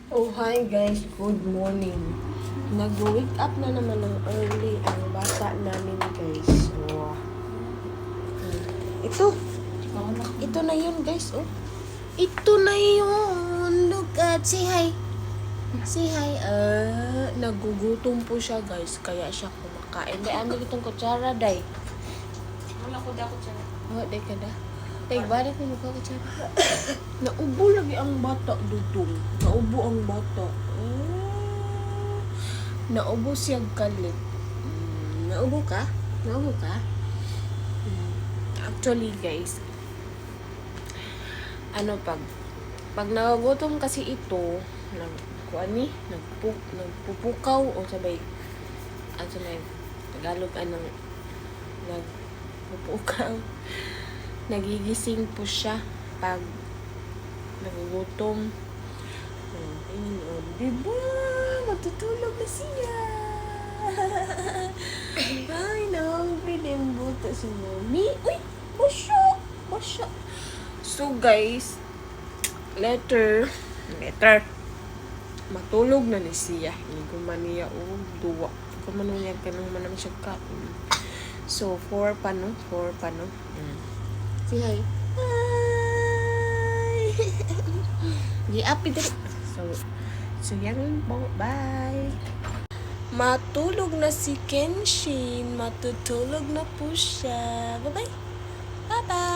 Oh, hi guys. Good morning. Nag-wake up na naman ng early ang bata namin guys. So, ito. Ito na yun guys. Oh. Ito na yun. Look at. Say hi. Say hi. Nagugutom po siya guys. Kaya siya kumakain. Day, ano itong kutsara, day? Wala ko dapat siya. Oh, day ka da. Day, balik mo ka kutsara. Naubo lagi ang bata, dudong. Naubo ang bata. Naubo siya galit. Naubo ka? Naubo ka? Actually, guys, pag nagugutom kasi ito, nagpupukaw o sabay, ano na yung Tagalog, nagpupukaw. Nagigising po siya pag nagugutom. Diba? Matutulog na siya. Ay, pilimbuto si Mommy. Uy! Basya! So, guys, later, matulog na ni siya. Hindi ko man niya, duwa. Hindi ko man niya kanang manang siya ka. So, 4 pa, no? Say hi. Hi! Gi-happy din. So yan po. Bye! Matulog na si Kenshin. Matutulog na po siya. Bye-bye! Bye-bye!